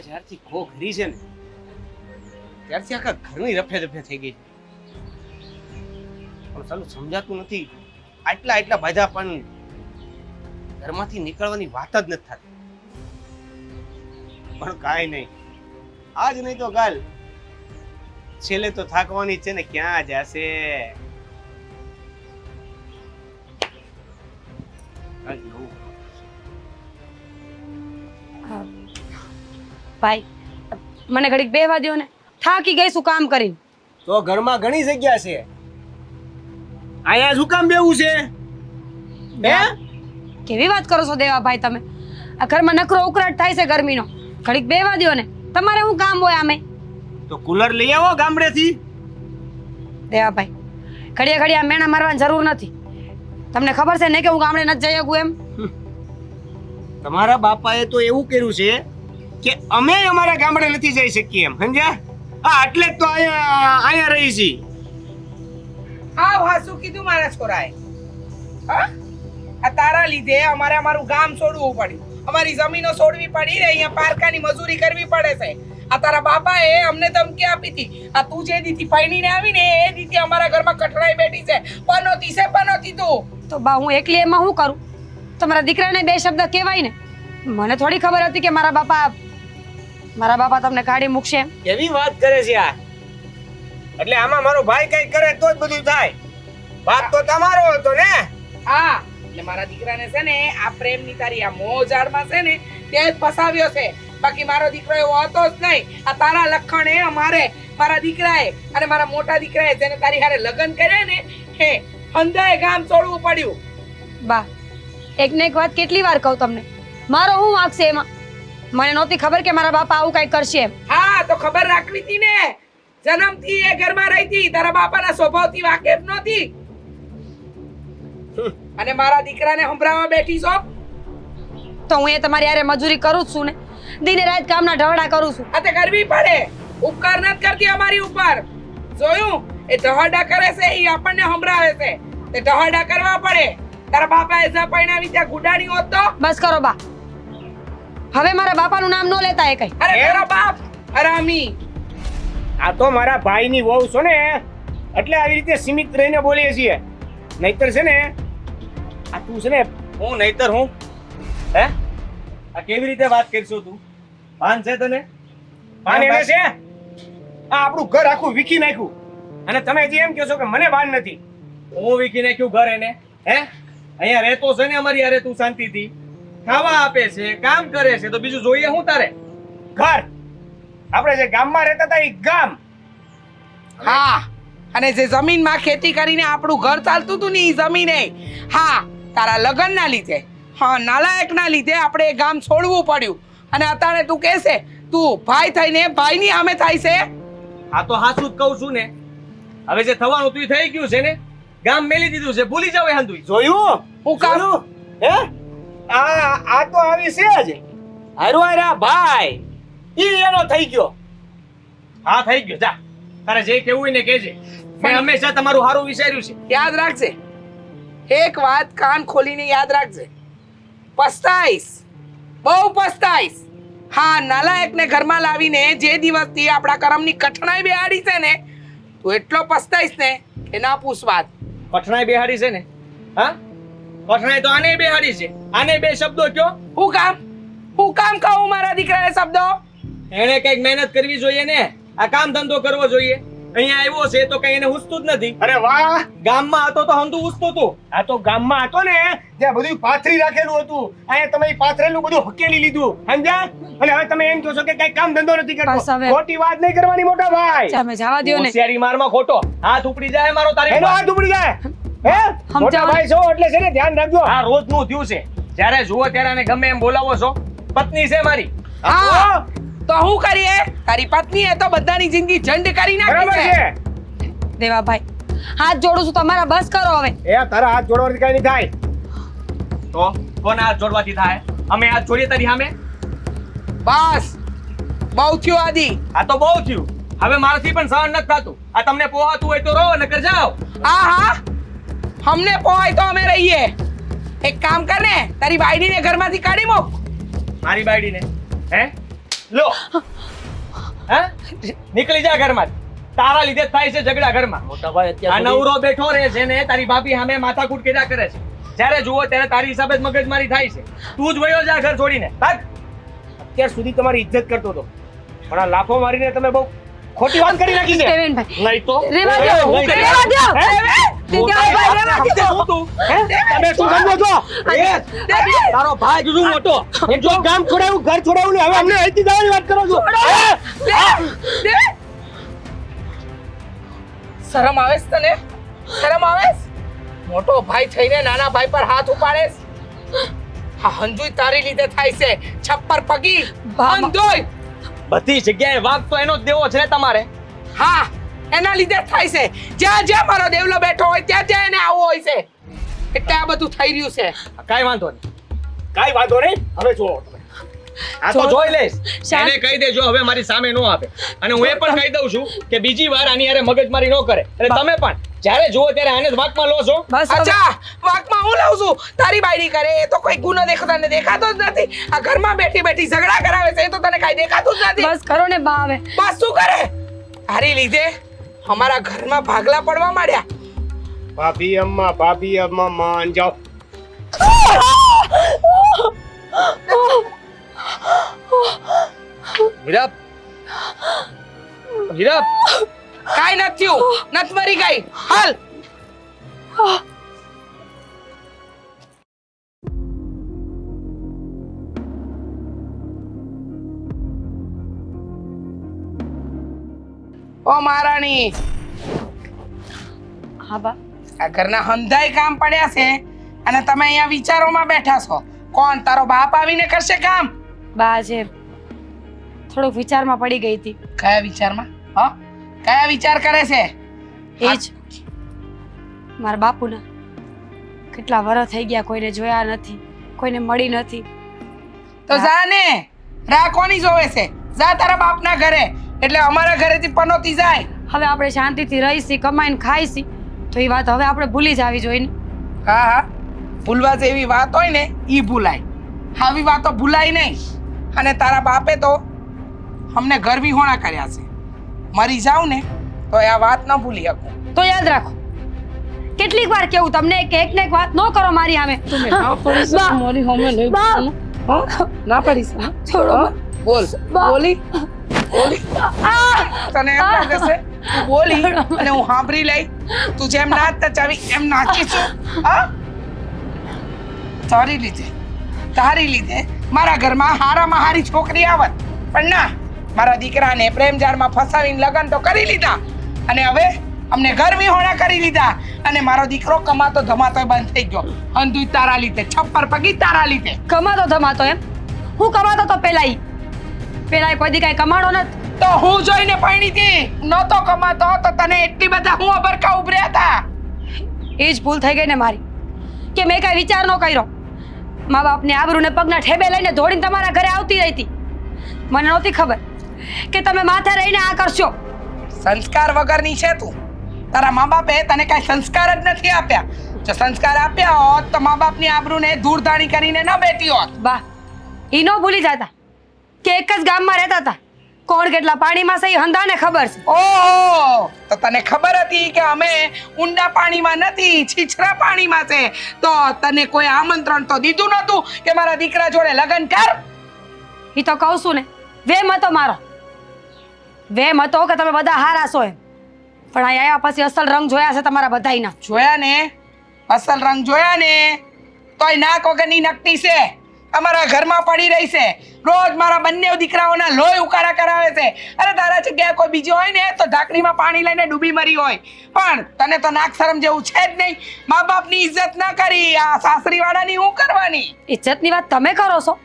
જ્યારથી ખો ઘરી છે ને ત્યારથી આખા ઘરની રફે દફે થઈ ગઈ પણ ચાલું સમજાતું નથી આટલા બાધા પણ ઘરમાંથી નીકળવાની વાત જ નથી થતી પણ કાંઈ નહીં આજ નહીં તો કાલ છેલ્લે તો થાકવાની છે ને ક્યાં જશે ભાઈ મને ઘડીક બેહવા દ્યો ને થાકી ગઈ શું કામ કરીને તો ઘરમાં ઘણી જગ્યા છે અહીંયા શું કામ બેવું છે હે કેવી વાત કરો છો દેવા ભાઈ તમે આ ઘરમાં નકરો ઉકળાટ થાય છે ગરમીનો ઘડીક બેહવા દ્યો ને તમારે શું કામ હોય આમે તો કુલર લઈ આવો ગામડેથી દેવા ભાઈ ઘડિયા ઘડિયા મેણા મારવાની જરૂર નથી તમને ખબર છે ને કે હું ગામડે નથી જઈ શકું એમ તમારા બાપાએ તો એવું કર્યું છે કે અમે અમારા ગામડે નથી જઈ શકીએ એમ સમજ્યા હા એટલે જ તો અહીંયા રહી છી હા શું કીધું મારા છોરાએ હા આ તારા લીધે અમારે અમારું ગામ છોડવું પડ્યું અમારી જમીનો છોડવી પડી ને અહીંયા પારકાની મજૂરી કરવી પડે છે આ તારા બાપાએ અમને ધમકી આપી હતી આ તું જે દીથી પૈણીને આવીને એ દીથી અમારા ઘરમાં કઠણાઈ બેઠી છે પનોતી તું તો બા હું એકલી એમાં શું કરું તમારા દીકરાને બે શબ્દ કહેવાય ને મને થોડી ખબર હતી કે મારા બાપા તમને કાઢી મૂકશે એમ કેવી વાત કરે છે આ એટલે આમાં મારો ભાઈ કઈ કરે તો જ બધું થાય વાત તો તમારો હતો ને હા એટલે મારા દીકરાને છે ને આ પ્રેમની તારી આ મોજાડમાં છે ને તે જ ફસાવ્યો છે બાકી મારો દીકરો એવો હતો જ નહીં આ તારા લખણે અમારે મારા દીકરાએ અને મારા મોટા દીકરાએ જેને તારી હારે લગ્ન કર્યા ને હે હંધાએ ગામ છોડવું પડ્યું બા એક ને એક વાત કેટલી વાર કહું તમને મારો હું વાંક છે એમાં મને નહોતી ખબર કે મારા બાપા આવું કઈ કરશે એમ હા તો ખબર રાખવી હતી ને જન્મથી એ ઘરમાં રહી હતી તારા બાપાના સ્વભાવથી વાકેફ નહોતી અને મારા દીકરાને સંભળાવવા બેઠી છો તો હું એ તમારી હારે મજૂરી કરું જ છું ને દિને રાત કામના ઢવડા કરું છું આ તે કરવી પડે ઉપકાર નથી કરતી અમારી ઉપર જોયું એ ઢહડા કરે છે એ આપણને સંભળાવે છે તે ઢહડા કરવા પડે તારા બાપાએ જ પૈણાવી ત્યાં ગુડાણી હોત તો બસ કરો બા હવે મારા બાપાનું નામ ન લેતા એ કઈ અરે તારો બાપ હરામી આ તો મારા ભાઈની વહુ છો ને એટલે આવી રીતે સીમિત રહીને બોલીએ છીએ નહીતર છે ને આ તું છે ને હું નહીતર હું હે આ કેવી રીતે વાત કરશો તું ભાન છે તને ભાન એને છે આ આપણું ઘર આખું વીખી નાખ્યું અને તમે જે એમ કહો છો કે મને ભાન નથી હું વીખી નાખ્યું ઘર એને હે અહીંયા રહેતો છે ને અમારી યારે તું શાંતિથી ખાવા આપે છે કામ કરે છે તો બીજું જોઈએ હું તારે ઘર આપણે જે ગામમાં રહેતા હતા એ ગામ હા અને જે જમીનમાં ખેતી કરીને આપણું ઘર ચાલતું હતું ને એ જમીને હા તારા લગ્નના લીધે હા નાલાયકના લીધે આપણે એ ગામ છોડવું પડ્યું અને અત્યારે તું કહેશે તું ભાઈ થઈને ભાઈની સામે થાય છે આ તો હાસું જ કહું છું ને હવે જે થવાનું તું થઈ ગયું છે ને ગામ મેલી દીધું છે ભૂલી જાવ એ હાંધું જોયું હું કામ હે આ તો આવી છે જ હરવારા ભાઈ ઈ એનો થઈ ગયો હા થઈ ગયો જા તારે જે કેવું હોય ને કહેજે મેં હંમેશા તમારું સારું વિચાર્યું છે યાદ રાખજે એક વાત કાન ખોલીને યાદ રાખજે પસ્તાઈશ બહુ પસ્તાઈશ હા નાલાયકને ઘરમાં લાવીને જે દિવસથી આપણા કરમની કઠણાઈ બેહાડી છે ને તું એટલો પસ્તાઈશ ને કે ના પૂછ વાત કઠણાઈ બેહાડી છે ને હા કઠણાઈ તો આને બેહાડી છે આને બે શબ્દો કયો હું કામ કહું મારા દીકરાને શબ્દો એને કઈક મહેનત કરવી જોઈએ ને આ કામ ધંધો કરવો જોઈએ અહીંયા આવ્યો છે તો કઈ એને હુસતું જ નથી અરે વાહ ગામમાં હતો તો હંધું હુસતું હતું આ તો ગામમાં હતો ને જ્યાં બધું પાથરી રાખેલું હતું અહીંયા તમે પાથરેલું બધું હકેલી લીધું સમજ્યા અને હવે તમે એમ કહો છો કે કઈ કામ ધંધો નથી બસ કરતો હવે. ખોટી વાત નહીં કરવાની મોટા ભાઈ તમે જવા દ્યો ને હોશિયારી મારમાં ખોટો હાથ ઉપડી જાય મારો તારે એનો હાથ ઉપડી જાય હે સમજાવો. મોટા ભાઈ છો એટલે છે ને ધ્યાન રાખજો આ રોજનું થયું છે જ્યારે જુઓ ત્યારે આને ગમે એમ બોલાવો છો પત્ની છે મારી હા તો હું કરીએ તારી પત્નીએ તો બધાની જિંદગી ઝંડ કરી નાખી બરાબર છે છે દેવાભાઈ હાથ જોડું છું તમારા બસ કરો હવે એ તારા હાથ જોડવાથી કઈ નહીં થાય તો કોના હાથ જોડવાથી થાય અમે હાથ જોડીએ તારી સામે બસ બહુ થયું આદિ આ તો બહુ થયું હવે મારાથી પણ સહન નથી થતું આ તમને પોહાતું હોય તો રહો નકર જાઓ હા અમને પોહાય તો અમે રહીએ એક કામ કર ને તારી બાયડીને ઘરમાંથી કાઢી મૂક મારી બાયડીને હે લો હે નીકળી જા ઘરમાં તારા લીધે જ થાય છે ઝઘડા ઘરમાં મોટા ભાઈ આ અત્યારે નવરો બેઠો રહે છે ને તારી ભાભી સામે માથાકૂટ કર્યા કરે છે જ્યારે જુઓ ત્યારે તારી હિસાબે જ મગજમારી થાય છે તું જ વયો જા ઘર છોડીને ભાગ અત્યાર સુધી તમારી ઇજ્જત કરતો હતો પણ આ લાફો મારીને તમે બહુ ખોટી વાત કરી નાખી છે દેવેનભાઈ નહીં તો રેવા દો, નહીં તો. રેવા દો. હે? દેવેનભાઈ, રેવા દો. શું તું? હે? તમે શું સમજો છો? તારો ભાઈ જુદું મોટો એમ જો ગામ છોડાયું ઘર છોડાયું ને હવે અમને અહીંથી જવાની વાત કરો છો હે? શરમ આવે છે તને? શરમ આવે છે? મોટો ભાઈ થઈને નાના ભાઈ પર હાથ ઉપાડે છે? હા હંજુય તારી લીધે થાય છે છપ્પર પગી બા- અંધોય બધી જગ્યાએ વાગ તો એનો જ દેવો છે ને તમારે હા એના લીધે જ થાય છે જ્યાં જ્યાં મારો દેવલો બેઠો હોય ત્યાં ત્યાં એને આવું હોય છે એટલે આ બધું થઈ રહ્યું છે કાઈ વાંધો નહીં કાઈ વાંધો નહીં હવે જુઓ તમે. આ તો જોઈ લઈશ શાંત. એને કહી દેજો હવે મારી સામે નો આપે અને હું એ પણ કહી દઉં છું કે બીજી વાર આની હારે મગજમારી ન કરે એટલે તમે પણ જ્યારે જુઓ ત્યારે આને જ વાંકમાં લો છો બસ હવે. અચ્છા વાકમાં હું લાવું છું તારી બાયરી કરે એ તો કોઈ ગુનો તને દેખાતો જ નથી આ ઘરમાં બેઠી બેઠી ઝઘડા કરાવે છે એ તો તને કાંઈ દેખાતું જ નથી બસ કરો ને બા હવે બસ શું કરે તારી લીધે અમારા ઘરમાં ભાગલા પડવા માંડ્યા ભાભી અમ્મા માન જાઓ હીરા હીરા કાંઈ નથી થયું નથી મરી ગઈ હાલ ઓ મહારાણી હા બા આ ઘરના હંધાઈ કામ પડ્યા છે અને તમે અહીંયા વિચારોમાં બેઠા છો કોણ તારો બાપ આવીને કરશે કામ બા આજે થોડોક વિચારમાં પડી ગઈ હતી કયા વિચારમાં હા કયા વિચાર કરે છે એ જ મારા બાપુના કેટલા વર્ષ થઈ ગયા કોઈને જોયા નથી કોઈને મળી નથી તો જા ને રા કોની જોવે છે જા તારા બાપના ઘરે એટલે અમારા ઘરેથી પનોતી જાય હવે આપણે શાંતિથી રહીશી કમાઈને ખાઈશી તો એ વાત હવે આપણે ભૂલી જાવી જોઈએ ને હા હા ભૂલવા જેવી વાત હોય ને ઈ ભૂલાય આવી વાતો ભૂલાય નહીં અને તારા બાપે તો અમને ઘર વિહોણા કર્યા છે મરી જાવ ને તો આ વાત ન ભૂલી શકું તો યાદ રાખો કેટલીક વાર કેવું તમને કે એક ને એક વાત ન કરો મારી સામે ના પડી બા. મોરી હોમે નહીં બા. બોલવાનું. હં? ના પડી શકે. છોડો હં? બોલ બા. બોલી બોલી તને એમ લાગે છે તું બોલી અને હું સાંભળી લઈ તું જેમ નાચ ચાવી એમ નાચીશું હા તારી લીધે મારા ઘરમાં હારામાં હારી છોકરી આવત પણ ના મારા દીકરાને પ્રેમ જાળમાં ફસાવીને લગ્ન તો કરી લીધા અને હવે અમને ઘર વિહોણા કરી લીધા અને મારો દીકરો કમાતો ધમાતો બંધ થઈ ગયો અંધુય તારા લીધે છપ્પર પગી તારા લીધે કમાતો ધમાતો એમ હું કમાતો તો પેલા કોઈ દી કાંઈ કમાડો નથી તો હું જોઈને પૈણી હતી નહોતો કમાતો તો તને એટલી બધા હું અબરકા ઉભર્યા હતા એ જ ભૂલ થઈ ગઈ ને મારી કે મેં કાંઈ વિચાર ન કર્યો મા બાપને આબરૂને પગના ઠેબે લઈને દોડીને તમારા ઘરે આવતી રહી હતી મને નહોતી ખબર કે તમે માથે રહીને આ કરશો સંસ્કાર વગરની છે તું તારા મા બાપે તને કાંઈ સંસ્કાર જ નથી આપ્યા જો સંસ્કાર આપ્યા હોત તો મા બાપની આબરૂને ધૂળધાણી કરીને ન બેઠી હોત બા ઈ ન ભૂલી જતા કે એક જ ગામમાં રહેતા હતા કોણ કેટલા પાણીમાં છે એ હંધાને ખબર છે ઓહો તો તને ખબર હતી કે અમે ઊંડા પાણીમાં નથી છીછરા પાણીમાં છે તો તને કોઈ આમંત્રણ તો દીધું નતું કે મારા દીકરા જોડે લગ્ન કર એ તો કહું છું ને વેમ હતો મારો વેમ હતો કે તમે બધા હારા છો એમ પણ અહીં આવ્યા પછી અસલ રંગ જોયા છે તમારા બધાયના જોયા ને અસલ રંગ જોયા ને તોય નાક વગરની નકટી છે અમારા ઘરમાં પડી રહી છે રોજ મારા બંને દીકરાઓના લોહી ઉકાળા કરાવે છે અરે તારા જગ્યાએ કોઈ બીજો હોય ને તો ઢાંકણીમાં પાણી લઈને ડૂબી મરી હોય પણ તને તો નાક શરમ જેવું છે જ નહીં મા બાપની ઇજ્જત ના કરી આ સાસરીવાળાની હું કરવાની ઇજ્જતની વાત તમે કરો છો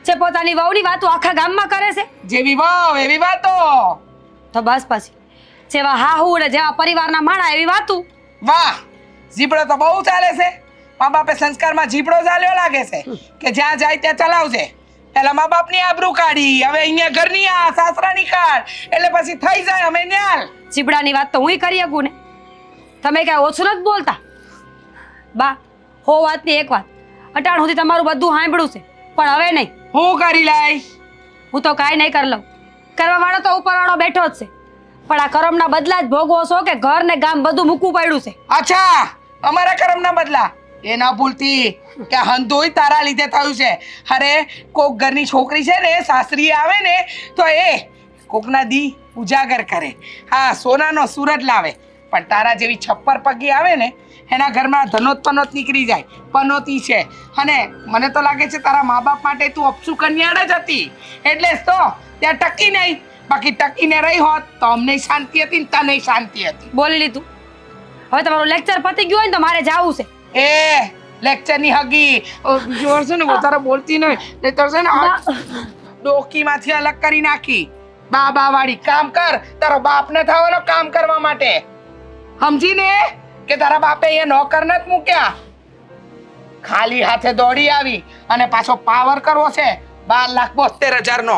જે પોતાની વહુની વાતો આખા ગામમાં કરે છે જેવી વાવ એવી વાતો તો બસ પછી જેવા હાહુ ને જેવા પરિવારના માણા એવી વાતું વાહ જીબડો તો બહુ ચાલે છે મા બાપે સંસ્કારમાં જીબડો ચાલ્યો લાગે છે કે જ્યાં જાય ત્યાં ચલાવશે પેલા મા બાપની આબરૂ કાઢી હવે અહીંયા ઘરની આ સાસરાની કાઢ એટલે પછી થઈ જાય અમે ન્યાલ ચીબડાની વાત તો હુંય કરી શકું ને તમે કાંઈ ઓછું નથી બોલતા બા હો વાતની એક વાત અટાણ સુધી તમારું બધું સાંભળ્યું છે પણ હવે નહીં હું કરી લાય હું તો કાંઈ નહીં કરી લઉં. કરવા વાળો તો ઉપરવાળો બેઠો જ છે, પણ આ કરમના બદલા જ ભોગવો છો કે ઘર ને ગામ બધું મૂકવું પડ્યું છે. અચ્છા, અમારા કર્મના બદલા એ ના ભૂલતી કે હંધોય તારા લીધે થયું છે. અરે કોક ઘરની છોકરી છે ને, સાસરી આવે ને તો એ કોકના દી ઉજાગર કરે, હા સોનાનો સુરત લાવે, પણ તારા જેવી છપ્પર પગી આવે ને એના ઘરમાં ધનોત પનોત નીકળી જાય. પનોતી છે, અને મને તો લાગે છે તારા મા બાપ માટે તું અપસુ કન્યાળ જ હતી, એટલે જ તો ત્યાં ટકી નહીં. બાકી ટકીને રહી હોત તો અમને શાંતિ હતી ને તને શાંતિ હતી. બોલી લીધું. હવે તમારું લેક્ચર પતી ગયું હોય ને તો મારે જાવું છે. એ લેક્ચરની હગી બીજી વાર છે ને વધારે બોલતી નહીં, નહીંતર છે ને ડોકીમાંથી અલગ કરી નાખી. બા વાળી કામ કર, તારો બાપ ને થવાનો કામ કરવા માટે, સમજી ને કે તારા બાપે અહીંયા નોકર નથી મૂક્યા. ખાલી હાથે દોડી આવી અને પાછો પાવર કરવો છે 12,72,000 નો.